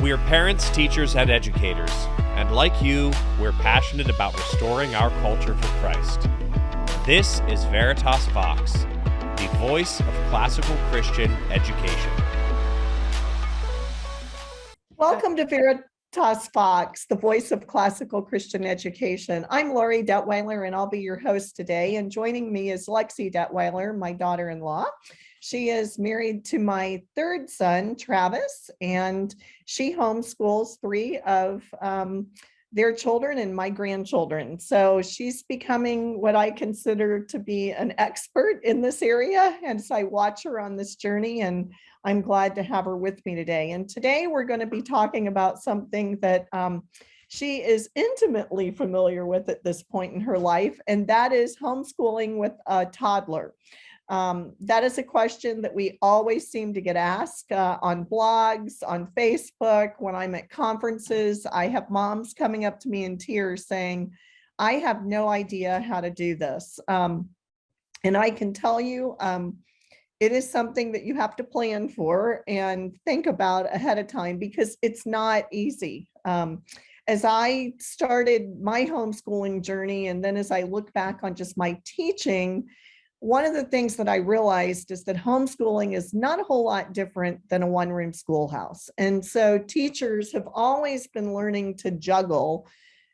We're parents, teachers, and educators, and like you, we're passionate about restoring our culture for Christ. This is Veritas Vox, the voice of classical Christian education. Welcome to Veritas Vox, the voice of classical Christian education. I'm Lexi Detweiler, and I'll be your host today. And joining me is Lexi Detweiler, my daughter-in-law. She is married to my third son, Travis, and she homeschools three of their children and my grandchildren. So she's becoming what I consider to be an expert in this area. And so I watch her on this journey, and I'm glad to have her with me today. And today we're going to be talking about something that she is intimately familiar with at this point in her life, and that is homeschooling with a toddler. That is a question that we always seem to get asked on blogs, on Facebook, when I'm at conferences. I have moms coming up to me in tears saying, I have no idea how to do this. And I can tell you, it is something that you have to plan for and think about ahead of time because it's not easy. As I started my homeschooling journey, and then as I look back on just my teaching, one of the things that I realized is that homeschooling is not a whole lot different than a one-room schoolhouse. And so teachers have always been learning to juggle,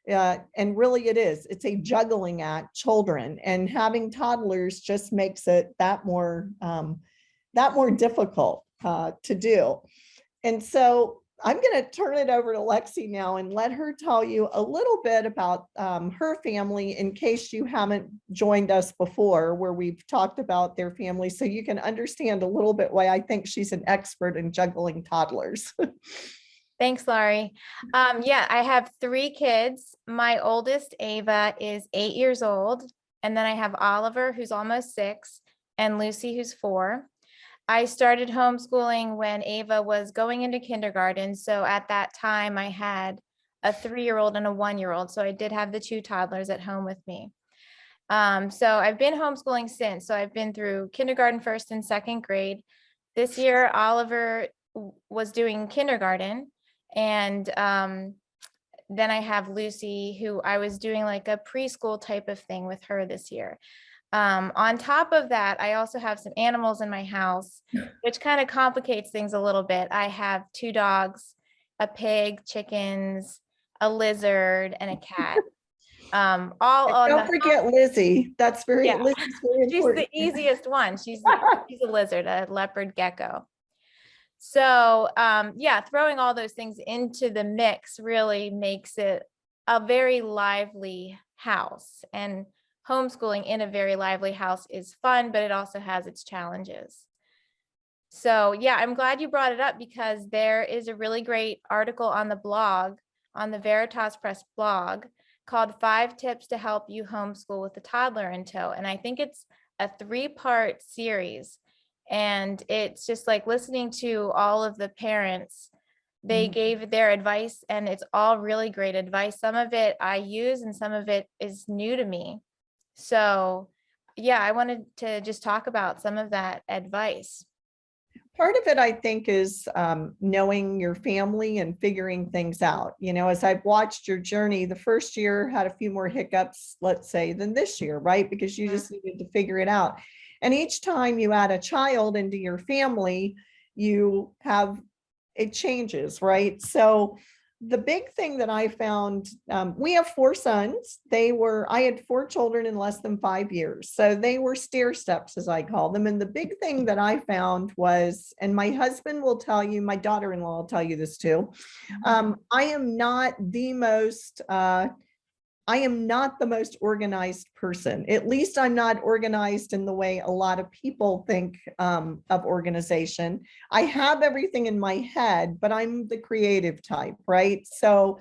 and really it's a juggling act, children, and having toddlers just makes it that more difficult to do. And so I'm going to turn it over to Lexi now and let her tell you a little bit about her family in case you haven't joined us before, where we've talked about their family, so you can understand a little bit why I think she's an expert in juggling toddlers. Thanks, Laurie. Yeah, I have three kids. My oldest, Ava, is 8 years old. And then I have Oliver, who's almost 6, and Lucy, who's 4. I started homeschooling when Ava was going into kindergarten. So at that time, I had a 3-year-old and a 1-year-old. So I did have the 2 toddlers at home with me. So I've been homeschooling since. So I've been through kindergarten, 1st and 2nd grade. This year, Oliver was doing kindergarten. And then I have Lucy, who I was doing like a preschool type of thing with her this year. On top of that, I also have some animals in my house, which kind of complicates things a little bit. I have 2 dogs, a pig, chickens, a lizard, and a cat. Don't forget Lizzie. That's yeah. Lizzie's very She's important. the easiest one. She's a lizard, a leopard gecko. So throwing all those things into the mix really makes it a very lively house. And homeschooling in a very lively house is fun, but it also has its challenges. So yeah, I'm glad you brought it up because there is a really great article on the blog, on the Veritas Press blog, called 5 Tips to Help You Homeschool with a Toddler in Tow. And I think it's a 3-part series. And it's just like listening to all of the parents. They gave their advice, and it's all really great advice. Some of it I use and some of it is new to me. So yeah, I wanted to just talk about some of that advice. Part of it, I think, is knowing your family and figuring things out. You know, as I've watched your journey, the first year had a few more hiccups, let's say, than this year, right? Because you just needed to figure it out. And each time you add a child into your family, it changes, right? So the big thing that I found, we have 4 sons. I had 4 children in less than 5 years. So they were stair steps, as I call them. And the big thing that I found was, and my husband will tell you, my daughter-in-law will tell you this too. I am not the most organized person. At least I'm not organized in the way a lot of people think of organization. I have everything in my head, but I'm the creative type, right? So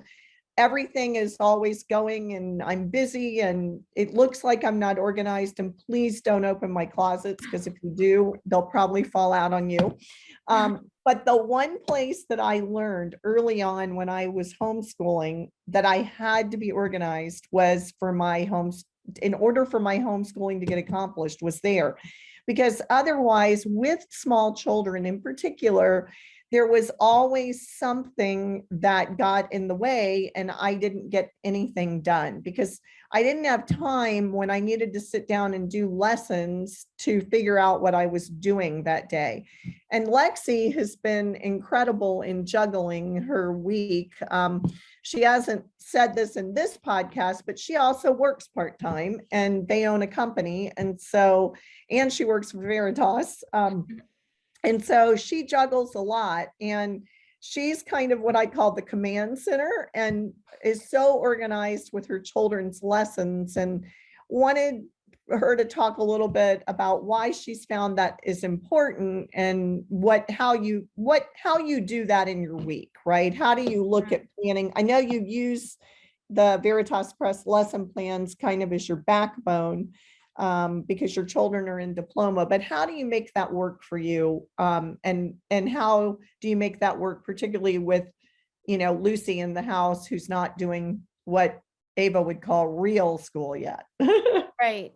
everything is always going and I'm busy and it looks like I'm not organized. And please don't open my closets, because if you do, they'll probably fall out on you. But the one place that I learned early on when I was homeschooling that I had to be organized was in order for my homeschooling to get accomplished was there. Because otherwise, with small children in particular, there was always something that got in the way, and I didn't get anything done because I didn't have time when I needed to sit down and do lessons to figure out what I was doing that day. And Lexi has been incredible in juggling her week. She hasn't said this in this podcast, but she also works part-time and they own a company. And she works for Veritas. And so she juggles a lot, and she's kind of what I call the command center and is so organized with her children's lessons, and wanted her to talk a little bit about why she's found that is important and how you do that in your week, right? How do you look at planning? I know you use the Veritas Press lesson plans kind of as your backbone, because your children are in diploma, but how do you make that work for you? And how do you make that work, particularly with, Lucy in the house, who's not doing what Ava would call real school yet? Right.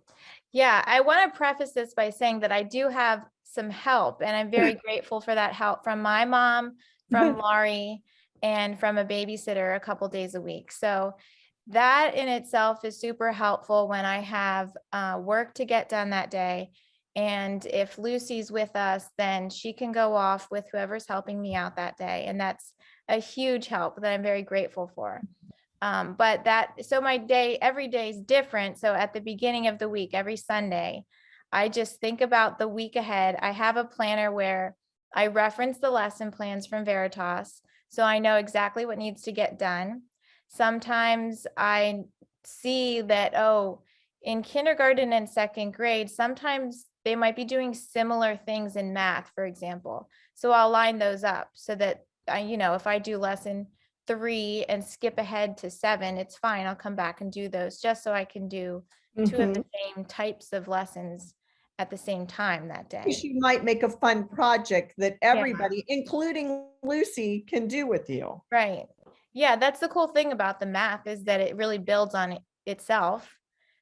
Yeah. I want to preface this by saying that I do have some help, and I'm very grateful for that help from my mom, from Laurie, and from a babysitter a couple days a week. So that in itself is super helpful when I have work to get done that day. And if Lucy's with us, then she can go off with whoever's helping me out that day. And that's a huge help that I'm very grateful for. So my day, every day is different. So at the beginning of the week, every Sunday, I just think about the week ahead. I have a planner where I reference the lesson plans from Veritas, so I know exactly what needs to get done. Sometimes I see that, in kindergarten and second grade, sometimes they might be doing similar things in math, for example. So I'll line those up so that if I do lesson 3 and skip ahead to 7, it's fine. I'll come back and do those just so I can do 2 of the same types of lessons at the same time that day. You might make a fun project that everybody, including Lucy, can do with you. Right. Yeah, that's the cool thing about the math, is that it really builds on itself.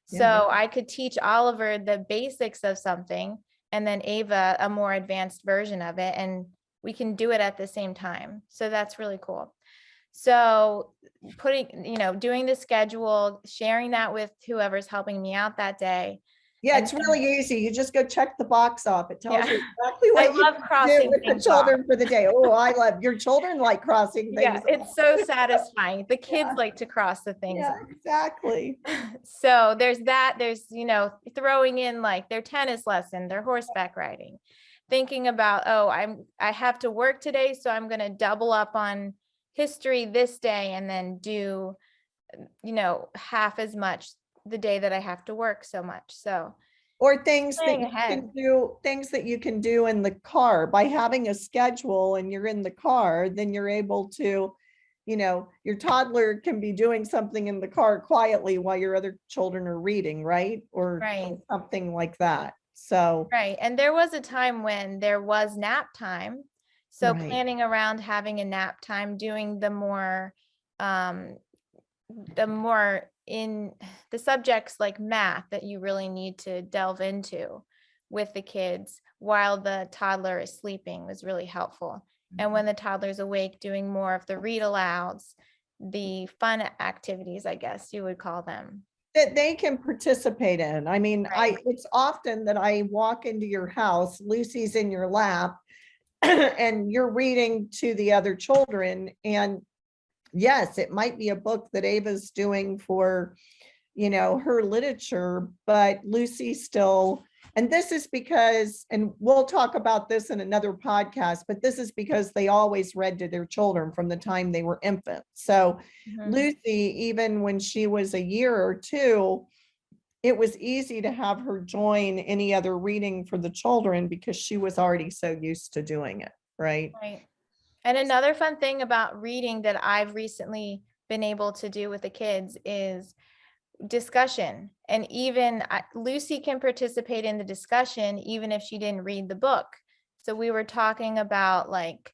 So I could teach Oliver the basics of something, and then Ava a more advanced version of it, and we can do it at the same time. So that's really cool. So doing the schedule, sharing that with whoever's helping me out that day. Yeah, it's really easy. You just go check the box off. It tells you exactly I what you love crossing do with the children for the day. Oh, I love your children like crossing things. Yeah, it's so satisfying. The kids like to cross the things. Yeah, exactly. So there's that. There's, throwing in like their tennis lesson, their horseback riding, thinking about, I have to work today, so I'm going to double up on history this day and then do, half as much the day that I have to work so much. So, or things that you can do in the car by having a schedule, and you're in the car, then you're able to, your toddler can be doing something in the car quietly while your other children are reading, right? Or something like that. So, right. And there was a time when there was nap time. So planning around having a nap time, doing the more in the subjects like math that you really need to delve into with the kids while the toddler is sleeping was really helpful. And when the toddler's awake, doing more of the read alouds, the fun activities, I guess you would call them, that they can participate in. I mean, it's often that I walk into your house, Lucy's in your lap, and you're reading to the other children, and yes, it might be a book that Ava's doing for, her literature, but Lucy still, and this is because, and we'll talk about this in another podcast, but this is because they always read to their children from the time they were infants. So Lucy, even when she was a year or two, it was easy to have her join any other reading for the children because she was already so used to doing it. Right. And another fun thing about reading that I've recently been able to do with the kids is discussion. And even Lucy can participate in the discussion, even if she didn't read the book. So we were talking about like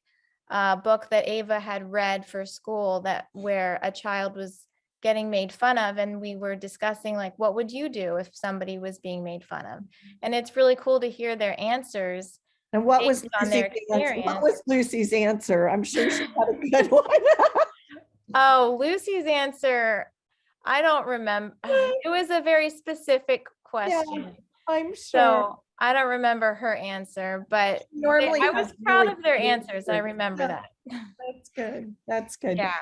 a book that Ava had read for school where a child was getting made fun of. And we were discussing like, what would you do if somebody was being made fun of? And it's really cool to hear their answers And what was based on their experience. Lucy's answer? I'm sure she had a good one. Oh, Lucy's answer, I don't remember. It was a very specific question. I'm sure. So I don't remember her answer, but Normally I was has proud really of their good answers. I answers. remember that. That's good. That's good. Yeah.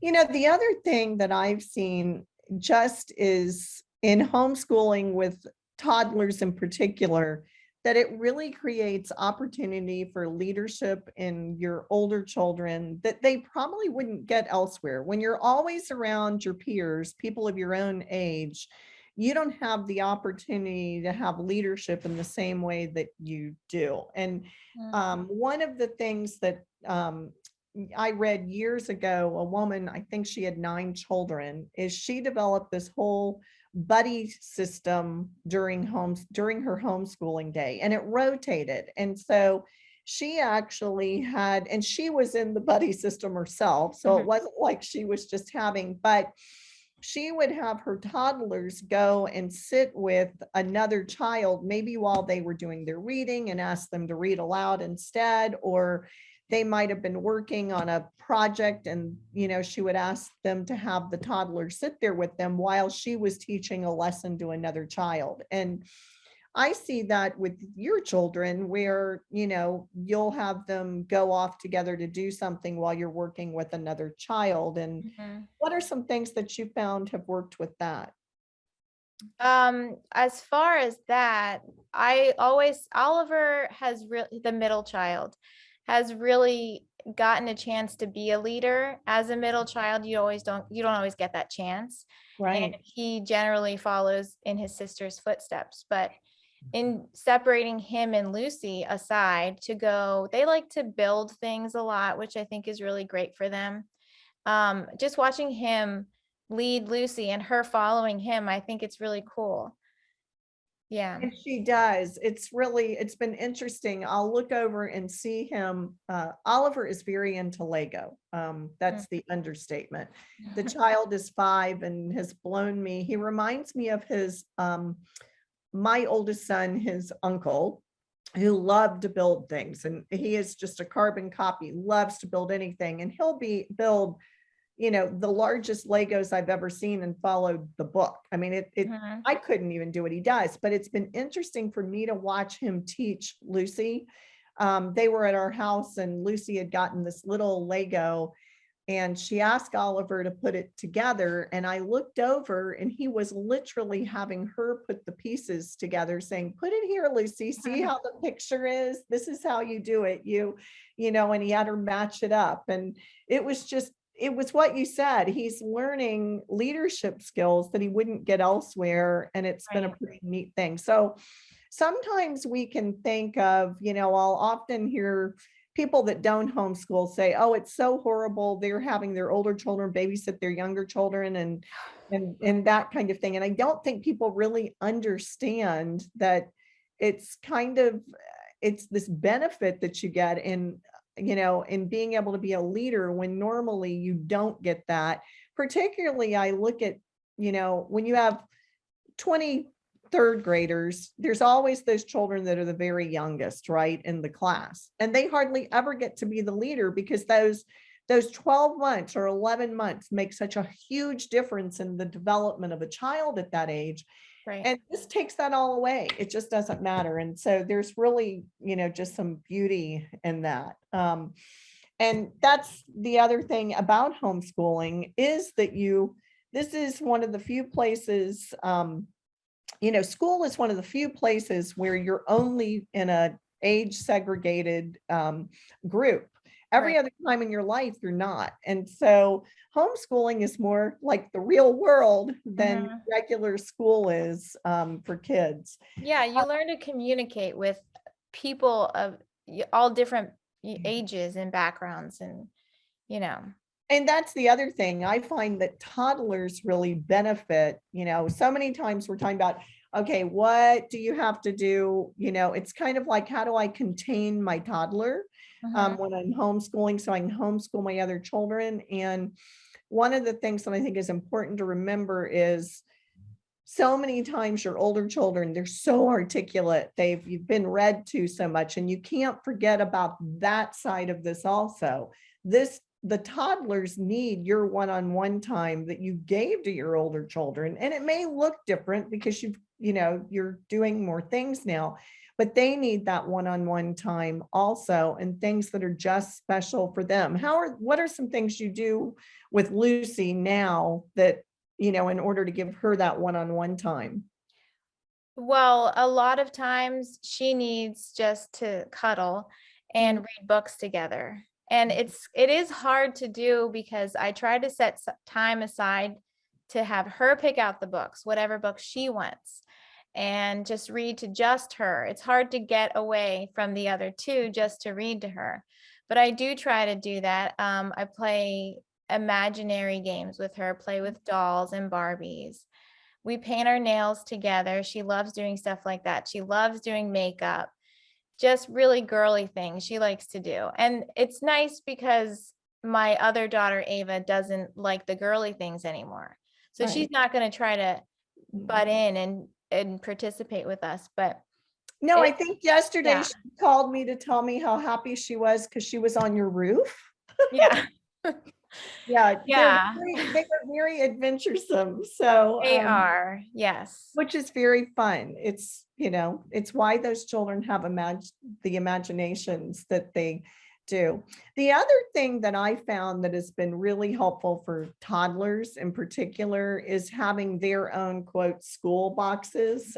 You know, the other thing that I've seen just is in homeschooling with toddlers in particular, that it really creates opportunity for leadership in your older children that they probably wouldn't get elsewhere. When you're always around your peers, people of your own age, you don't have the opportunity to have leadership in the same way that you do. And one of the things that I read years ago, a woman, I think she had 9 children, is she developed this whole buddy system during her homeschooling day, and it rotated. And so she actually had, and she was in the buddy system herself, so it wasn't like she was just having, but she would have her toddlers go and sit with another child, maybe while they were doing their reading, and ask them to read aloud instead, or they might have been working on a project, and she would ask them to have the toddler sit there with them while she was teaching a lesson to another child. And I see that with your children where, you'll have them go off together to do something while you're working with another child. And what are some things that you found have worked with that? As far as that, Oliver has really, the middle child, has really gotten a chance to be a leader. As a middle child, you don't always get that chance. Right. And he generally follows in his sister's footsteps. But in separating him and Lucy aside to go, they like to build things a lot, which I think is really great for them. Just watching him lead Lucy and her following him, I think it's really cool. Yeah. And she does. It's been interesting. I'll look over and see him. Oliver is very into Lego. That's the understatement. The child is 5 and has blown me. He reminds me of my oldest son, his uncle, who loved to build things. And he is just a carbon copy, loves to build anything. And he'll build the largest Legos I've ever seen and followed the book. I mean, I couldn't even do what he does, but it's been interesting for me to watch him teach Lucy. They were at our house and Lucy had gotten this little Lego and she asked Oliver to put it together. And I looked over and he was literally having her put the pieces together, saying, put it here, Lucy, see how the picture is? This is how you do it. And he had her match it up. And it was what you said. He's learning leadership skills that he wouldn't get elsewhere. And it's been a pretty neat thing. So sometimes we can think of, I'll often hear people that don't homeschool say, oh, it's so horrible. They're having their older children babysit their younger children and that kind of thing. And I don't think people really understand that it's this benefit that you get in being able to be a leader when normally you don't get that. Particularly, I look at, when you have 20 third graders, there's always those children that are the very youngest, right, in the class. And they hardly ever get to be the leader because those 12 months or 11 months make such a huge difference in the development of a child at that age. Right. And this takes that all away. It just doesn't matter. And so there's really, just some beauty in that. And that's the other thing about homeschooling is that this is one of the few places, school is one of the few places where you're only in a age segregated group. Every other time in your life, you're not. And so homeschooling is more like the real world than regular school is for kids. Yeah, you learn to communicate with people of all different ages and backgrounds and, And that's the other thing. I find that toddlers really benefit, so many times we're talking about, okay, what do you have to do? It's kind of like, how do I contain my toddler when I'm homeschooling so I can homeschool my other children? And one of the things that I think is important to remember is so many times your older children, they're so articulate. You've been read to so much, and you can't forget about that side of this also. The toddlers need your one-on-one time that you gave to your older children. And it may look different because you're doing more things now, but they need that one-on-one time also, and things that are just special for them. What are some things you do with Lucy now that, in order to give her that one-on-one time? Well, a lot of times she needs just to cuddle and read books together. And it is hard to do because I try to set time aside to have her pick out the books, whatever books she wants, and just read to just her. It's hard to get away from the other two just to read to her. But I do try to do that. I play imaginary games with her, play with dolls and Barbies. We paint our nails together. She loves doing stuff like that. She loves doing makeup, just really girly things she likes to do. And it's nice because my other daughter, Ava, doesn't like the girly things anymore. So she's Right. not going to try to butt in and participate with us. But No, I think yesterday yeah. she called me to tell me how happy she was because she was on your roof. Yeah. Yeah, Yeah. they are very adventuresome. So They are. Yes. which is very fun. It's why those children have the imaginations that they do. The other thing that I found that has been really helpful for toddlers in particular is having their own quote school boxes.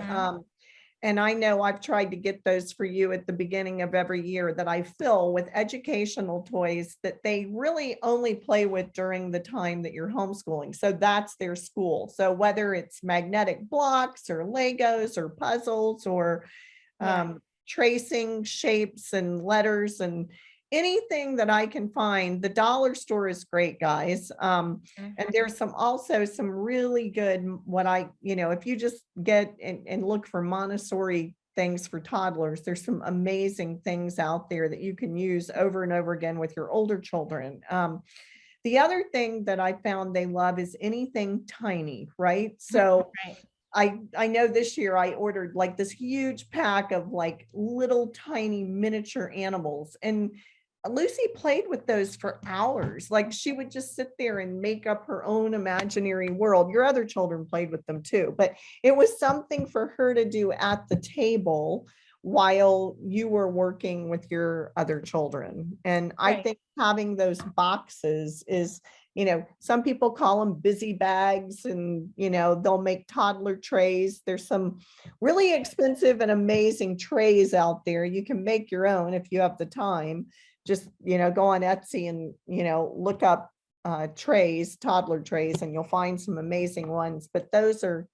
And I know I've tried to get those for you at the beginning of every year that I fill with educational toys that they really only play with during the time that you're homeschooling. So that's their school. So whether it's magnetic blocks or Legos or puzzles or tracing shapes and letters and anything that I can find. The dollar store is great, guys. And there's also some really good, if you just get and look for Montessori things for toddlers, there's some amazing things out there that you can use over and over again with your older children. The other thing that I found they love is anything tiny, right? So I know this year I ordered like this huge pack of like little tiny miniature animals, and Lucy played with those for hours. Like she would just sit there and make up her own imaginary world. Your other children played with them too, but it was something for her to do at the table while you were working with your other children. And I think having those boxes is, some people call them busy bags, and, they'll make toddler trays. There's some really expensive and amazing trays out there. You can make your own if you have the time. Just, go on Etsy and, look up trays, toddler trays, and you'll find some amazing ones. But those are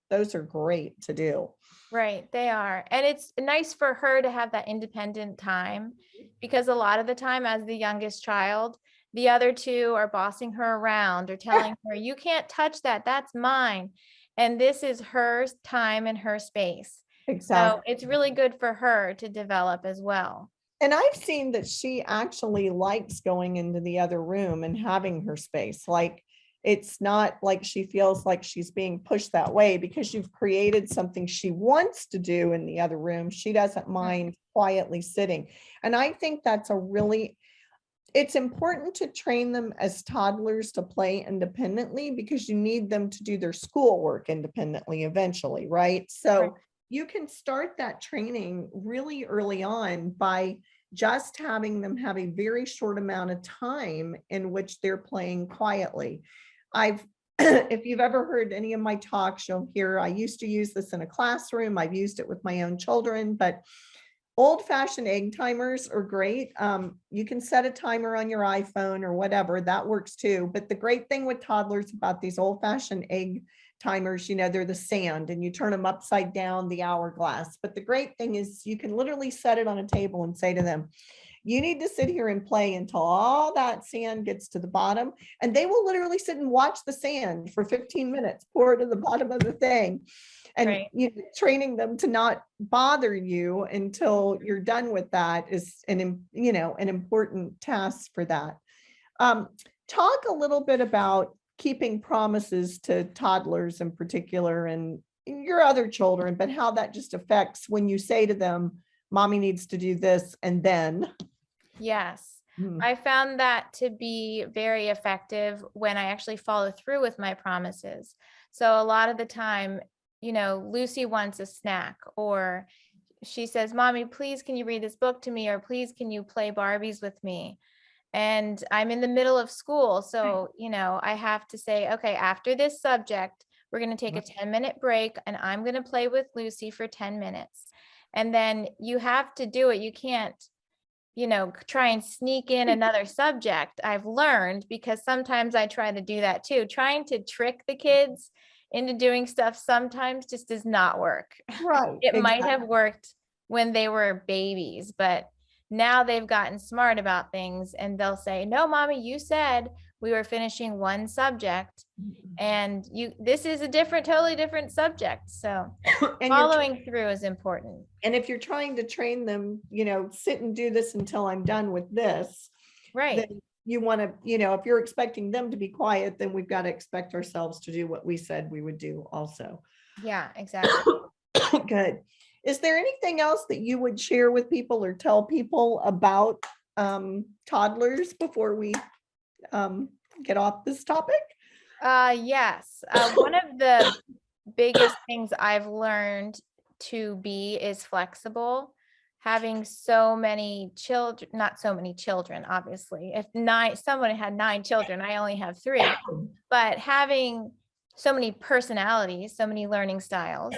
great to do. Right, they are. And it's nice for her to have that independent time, because a lot of the time as the youngest child, the other two are bossing her around or telling her, you can't touch that, that's mine. And this is her time and her space. Exactly. So it's really good for her to develop as well. And I've seen that she actually likes going into the other room and having her space. Like, it's not like she feels like she's being pushed that way because you've created something she wants to do in the other room. She doesn't mind quietly sitting. And I think it's important to train them as toddlers to play independently, because you need them to do their schoolwork independently eventually, right? So you can start that training really early on by just having them have a very short amount of time in which they're playing quietly. If you've ever heard any of my talks, you'll hear I used to use this in a classroom. I've used it with my own children, but old-fashioned egg timers are great. You can set a timer on your iPhone or whatever, that works too. But the great thing with toddlers about these old-fashioned egg timers, they're the sand, and you turn them upside down, the hourglass. But the great thing is you can literally set it on a table and say to them, you need to sit here and play until all that sand gets to the bottom. And they will literally sit and watch the sand for 15 minutes, pour it to the bottom of the thing. And training them to not bother you until you're done with that is an important task for that. Talk a little bit about keeping promises to toddlers in particular, and your other children, but how that just affects when you say to them, mommy needs to do this, and then. Yes. Hmm. I found that to be very effective when I actually follow through with my promises. So a lot of the time, Lucy wants a snack, or she says, mommy, please, can you read this book to me? Or please, can you play Barbies with me? And I'm in the middle of school. So, I have to say, okay, after this subject, we're going to take a 10-minute break and I'm going to play with Lucy for 10 minutes. And then you have to do it. You can't, try and sneak in another subject. I've learned, because sometimes I try to do that too. Trying to trick the kids into doing stuff sometimes just does not work. Right. It might exactly. have worked when they were babies, but now they've gotten smart about things and they'll say, no, mommy, you said we were finishing one subject and this is a totally different subject. So And following through is important. and if you're trying to train them, sit and do this until I'm done with this, Right. then you want to, if you're expecting them to be quiet, then we've got to expect ourselves to do what we said we would do also. Yeah, exactly. Good. Is there anything else that you would share with people or tell people about toddlers before we get off this topic? Yes. One of the biggest things I've learned to be is flexible. Having so many children, not so many children, obviously. If someone had 9 children, I only have 3, but having so many personalities, so many learning styles,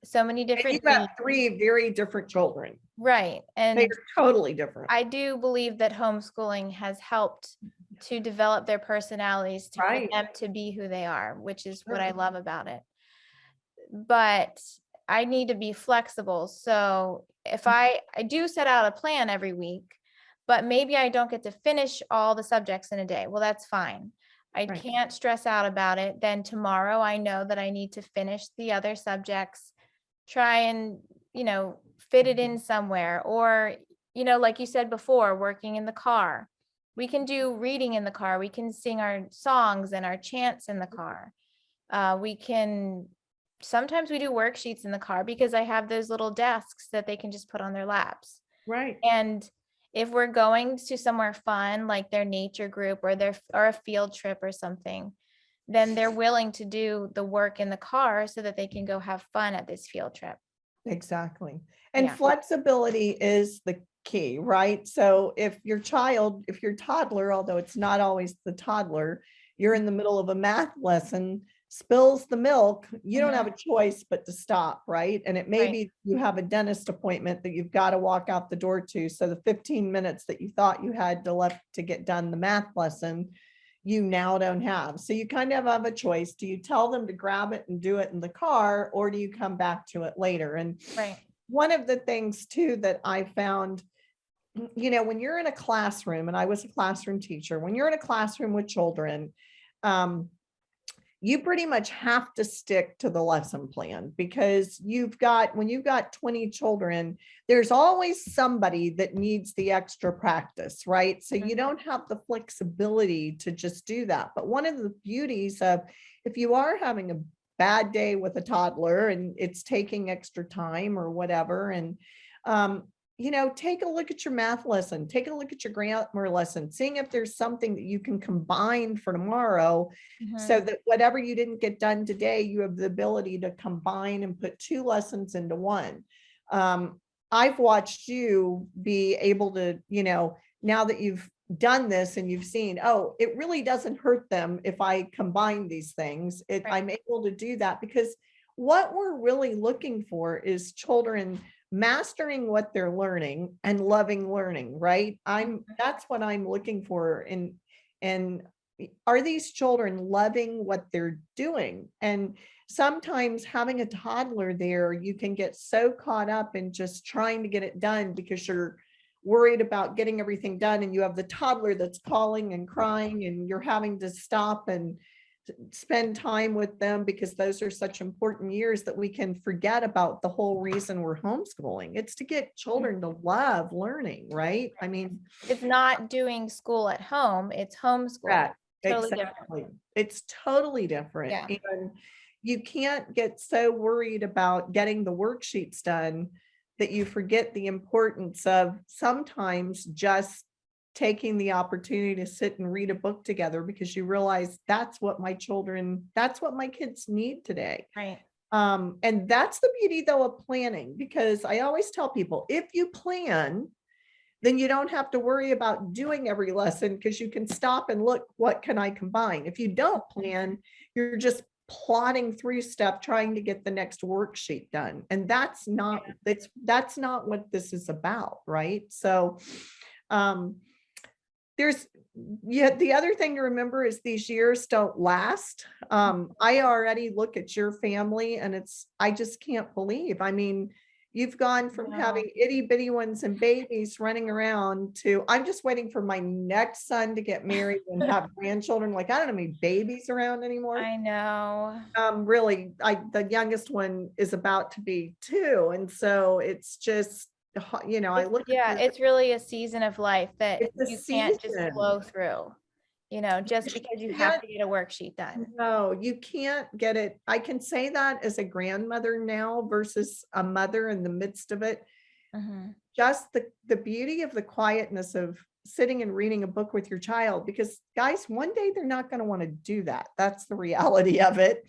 so many And different you've got needs. 3 very different children. Right. And They're totally different. I do believe that homeschooling has helped to develop their personalities for Right. them to be who they are, which is what I love about it. But I need to be flexible. So if I do set out a plan every week, but maybe I don't get to finish all the subjects in a day. Well, that's fine. I Right. can't stress out about it. Then tomorrow I know that I need to finish the other subjects, try and, fit it in somewhere. Or, like you said before, working in the car. We can do reading in the car. We can sing our songs and our chants in the car. Sometimes we do worksheets in the car because I have those little desks that they can just put on their laps. Right. And if we're going to somewhere fun, like their nature group or a field trip or something, then they're willing to do the work in the car so that they can go have fun at this field trip. Exactly. And Yeah. flexibility is the key, right? So if your toddler, although it's not always the toddler, you're in the middle of a math lesson, spills the milk, you don't have a choice but to stop, right? And it may Right. be you have a dentist appointment that you've got to walk out the door to. So the 15 minutes that you thought you had left to get done the math lesson, you now don't have. So you kind of have a choice. Do you tell them to grab it and do it in the car, or do you come back to it later? And Right. one of the things too that I found, when you're in a classroom, and I was a classroom teacher, when you're in a classroom with children, you pretty much have to stick to the lesson plan, because when you've got 20 children, there's always somebody that needs the extra practice, right? So you don't have the flexibility to just do that. But one of the beauties of, if you are having a bad day with a toddler and it's taking extra time or whatever, and take a look at your math lesson, take a look at your grammar lesson, seeing if there's something that you can combine for tomorrow, so that whatever you didn't get done today, you have the ability to combine and put 2 lessons into one. I've watched you be able to, now that you've done this and you've seen, oh, it really doesn't hurt them if I combine these things. I'm able to do that, because what we're really looking for is children mastering what they're learning and loving learning, right? That's what I'm looking for. And are these children loving what they're doing? And sometimes having a toddler there, you can get so caught up in just trying to get it done because you're worried about getting everything done, and you have the toddler that's calling and crying, and you're having to stop and spend time with them, because those are such important years that we can forget about the whole reason we're homeschooling. It's to get children to love learning, right? I mean, it's not doing school at home, it's homeschooling. right, Totally exactly. different. It's totally different. Yeah. And you can't get so worried about getting the worksheets done that you forget the importance of sometimes just taking the opportunity to sit and read a book together, because you realize that's what my kids need today. Right. And that's the beauty though of planning, because I always tell people, if you plan, then you don't have to worry about doing every lesson, because you can stop and look, what can I combine? If you don't plan, you're just plodding through stuff trying to get the next worksheet done. And that's not what this is about, right? So the other thing to remember is these years don't last. I already look at your family and I just can't believe. I mean, you've gone from having itty bitty ones and babies running around to, I'm just waiting for my next son to get married and have grandchildren. Like, I don't have any babies around anymore. I know. Really, the youngest one is about to be 2. And so it's just, I look at it's really a season of life that you can't just season. flow through, just because you have to get a worksheet done. No, you can't get it. I can say that as a grandmother now versus a mother in the midst of it. Just the beauty of the quietness of sitting and reading a book with your child, because guys, one day they're not going to want to do that. That's the reality of it.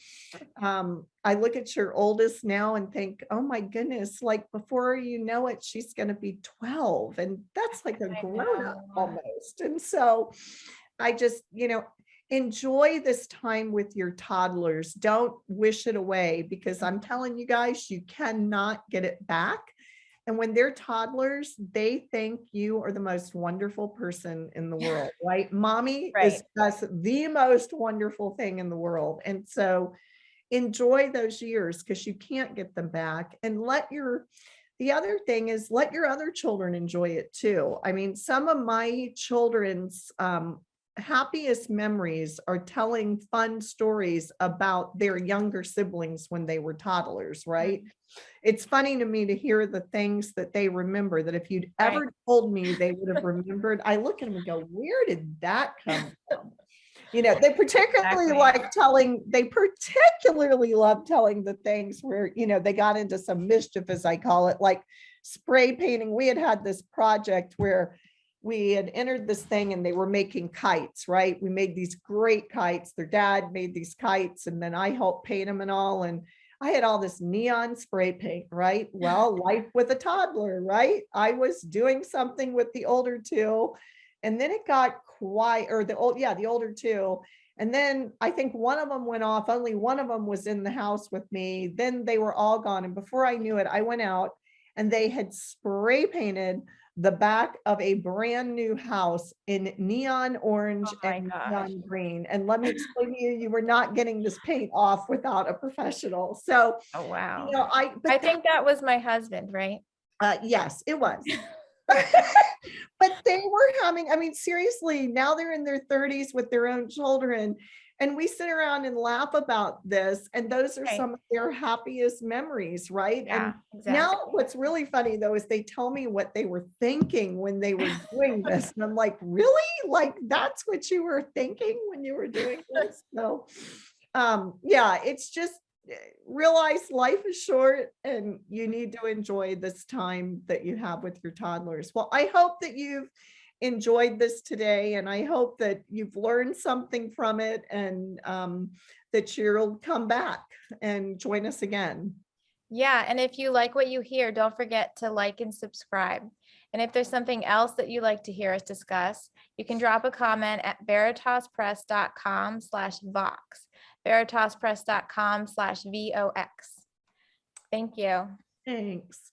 I look at your oldest now and think, oh my goodness, like before you know it, she's going to be 12, and that's like a grown up almost. And so I just, enjoy this time with your toddlers. Don't wish it away, because I'm telling you guys, you cannot get it back. And when they're toddlers, they think you are the most wonderful person in the world, right? Mommy is just the most wonderful thing in the world. And so enjoy those years, because you can't get them back. And the other thing is, let your other children enjoy it too. I mean, some of my children's happiest memories are telling fun stories about their younger siblings when they were toddlers, right? It's funny to me to hear the things that they remember, that if you'd ever told me they would have remembered. I look at them and go, where did that come from? They particularly love telling the things where, they got into some mischief, as I call it, like spray painting. We had this project where we had entered this thing and they were making kites, right? We made these great kites. Their dad made these kites, and then I helped paint them and all. And I had all this neon spray paint, right? Well, life with a toddler, right? I was doing something with the older 2, and then it got quiet, or the older 2. And then I think one of them went off. Only one of them was in the house with me. Then they were all gone. And before I knew it, I went out and they had spray painted the back of a brand new house in neon orange and neon green. And let me explain to you, you were not getting this paint off without a professional. So, wow. I think that was my husband, right? Yes, it was. But they were seriously, now they're in their 30s with their own children. And we sit around and laugh about this. And those are some of their happiest memories, right? Yeah, and exactly. Now what's really funny though, is they tell me what they were thinking when they were doing this. And I'm like, really? Like, that's what you were thinking when you were doing this? So, it's just, realize life is short and you need to enjoy this time that you have with your toddlers. Well, I hope that you've enjoyed this today, and I hope that you've learned something from it, and that you'll come back and join us again. Yeah, and if you like what you hear, don't forget to like and subscribe. And if there's something else that you'd like to hear us discuss, you can drop a comment at veritaspress.com/vox, veritaspress.com/VOX. Thank you. Thanks.